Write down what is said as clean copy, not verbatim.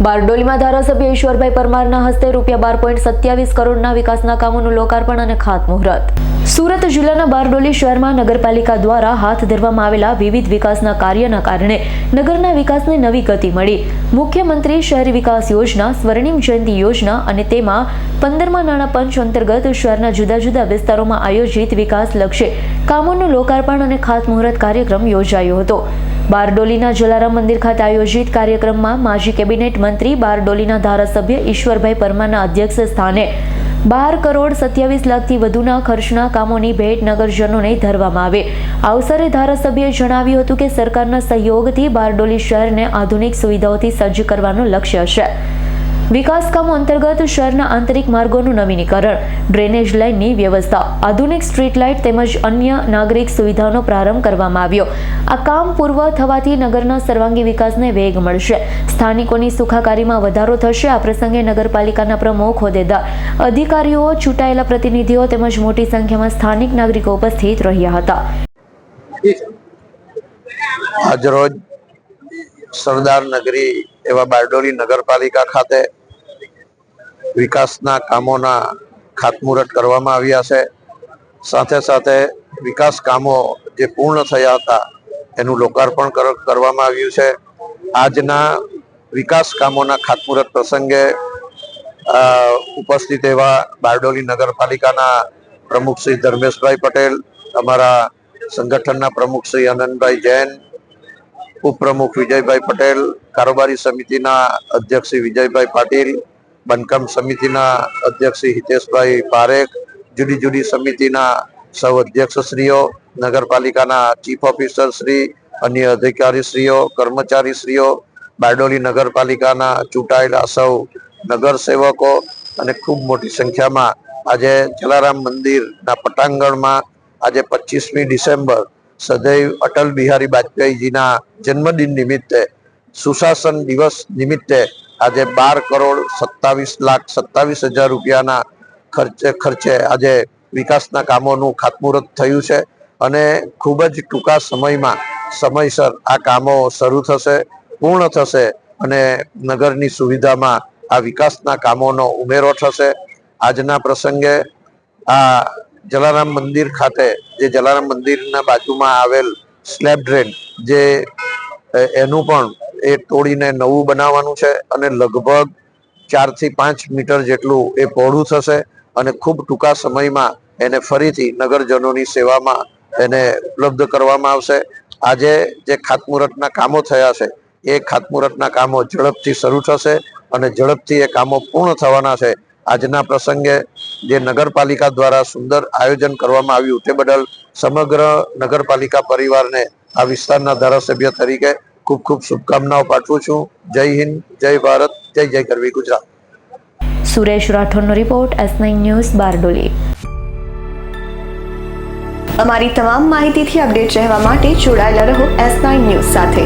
બારડોલીમાં ધારાસભ્ય ઈશ્વરભાઈ પરમારના હસ્તે ₹12.27 કરોડના વિકાસના કામોનું લોકાર્પણ અને ખાતમુહૂર્ત। સુરત જિલ્લાના બારડોલી શહેરમાં નગરપાલિકા દ્વારા હાથ ધરવામાં આવેલા વિવિધ વિકાસના કાર્યના કારણે નગરના વિકાસને નવી ગતિ મળી। મુખ્યમંત્રી શહેરી વિકાસ યોજના, સ્વર્ણિમ જયંતિ યોજના અને તેમાં 15મા નાણાં પંચ અંતર્ગત શહેરના જુદા જુદા વિસ્તારોમાં આયોજિત વિકાસલક્ષી કામોનું લોકાર્પણ અને ખાતમુહૂર્ત કાર્યક્રમ યોજાયો હતો। બારડોલીના જલારામ મંદિર ખાતે આયોજિત કાર્યક્રમમાં માજી કેબિનેટ મંત્રી બારડોલીના ધારાસભ્ય ઈશ્વરભાઈ પરમારના અધ્યક્ષ સ્થાને 12 કરોડ 27 લાખથી વધુના ખર્ચના કામોની ભેટ નગરજનોને ધરવામાં આવી। આ અવસરે ધારાસભ્યએ જણાવ્યું હતું કે સરકારના સહયોગથી બારડોલી શહેરને આધુનિક સુવિધાઓથી સજ્જ કરવાનું લક્ષ્ય છે। વિકાસ કામો અંતર્ગત શહેરના આંતરિક માર્ગોનું નવીનીકરણ, ડ્રેનેજ લાઇનની વ્યવસ્થા, આધુનિક સ્ટ્રીટ લાઇટ તેમજ અન્ય નાગરિક સુવિધાઓનો પ્રારંભ કરવામાં આવ્યો। આ કામ પૂર્વ થવાથી નગરના સર્વાંગી વિકાસને વેગ મળશે, સ્થાનિકોની સુખાકારીમાં વધારો થશે। આ પ્રસંગે નગરપાલિકાના પ્રમુખ, હોદ્દેદાર, અધિકારીઓ, ચૂંટાયેલા પ્રતિનિધિઓ તેમજ મોટી સંખ્યામાં સ્થાનિક નાગરિકો ઉપસ્થિત રહ્યા હતા। આજરોજ સરદાર નગરી એવા બારડોલી નગરપાલિકા ખાતે વિકાસના કામોના ખાતમુહૂર્ત કરવામાં આવ્યા છે। સાથે સાથે વિકાસ કામો જે પૂર્ણ થયા હતા એનું લોકાર્પણ કરવામાં આવ્યું છે। આજના વિકાસ કામોના ખાતમુહૂર્ત પ્રસંગે ઉપસ્થિત એવા બારડોલી નગરપાલિકાના પ્રમુખ શ્રી ધર્મેશભાઈ પટેલ, અમારા સંગઠનના પ્રમુખ શ્રી આનંદભાઈ જૈન, ઉપપ્રમુખ વિજયભાઈ પટેલ, કારોબારી સમિતિના અધ્યક્ષ શ્રી વિજયભાઈ પાટીલ, બાંધકામ સમિતિના અધ્યક્ષ શ્રી હિતેશભાઈ પારેખ, જુદી જુદી સમિતિના સૌ અધ્યક્ષશ્રીઓ, નગરપાલિકાના ચીફ ઓફિસર શ્રી, અન્ય અધિકારીશ્રીઓ, કર્મચારીશ્રીઓ, બારડોલી નગરપાલિકાના ચૂંટાયેલા સૌ નગરસેવકો અને ખૂબ મોટી સંખ્યામાં આજે જલારામ મંદિરના પટાંગણમાં આજે 25મી ડિસેમ્બર સદૈવ અટલ બિહારી વાજપેયીજીના જન્મદિન નિમિત્તે, સુશાસન દિવસ નિમિત્તે આજે 12 કરોડ 27,27,000 રૂપિયાના ખર્ચે આજે વિકાસના કામોનું ખાતમુહૂર્ત થયું છે અને ખૂબ જ ટૂંકા સમયમાં સમયસર આ કામો શરૂ થશે, પૂર્ણ થશે અને નગરની સુવિધામાં આ વિકાસના કામોનો ઉમેરો થશે। આજના પ્રસંગે આ જલારામ મંદિર ખાતે, જે જલારામ મંદિરના બાજુમાં આવેલ સ્લેબ ડ્રેન, જે એનું પણ એ તોડીને નવું બનાવવાનું છે અને લગભગ 4 થી 5 મીટર જેટલું એ પહોળું થશે અને ખૂબ ટૂંકા સમયમાં એને ફરીથી નગરજનોની સેવામાં એને ઉપલબ્ધ કરવામાં આવશે। આજે જે ખાતમુહૂર્તના કામો થયા છે એ ખાતમુહૂર્તના કામો ઝડપથી શરૂ થશે અને ઝડપથી એ કામો પૂર્ણ થવાના છે। આજના પ્રસંગે જે નગરપાલિકા દ્વારા સુંદર આયોજન કરવામાં આવ્યું તે બદલ સમગ્ર નગરપાલિકા પરિવારને આ વિસ્તારના ધારાસભ્ય તરીકે ખૂબ ખૂબ શુભકામનાઓ પાઠવું છું। જય હિન્દ, જય ભારત, જય જય ગરવી ગુજરાત। સુરેશ રાઠોડનો રિપોર્ટ, S9 ન્યૂઝ, બારડોલી। અમારી તમામ માહિતીથી અપડેટ રહેવા માટે જોડાયેલા રહો S9 ન્યૂઝ સાથે।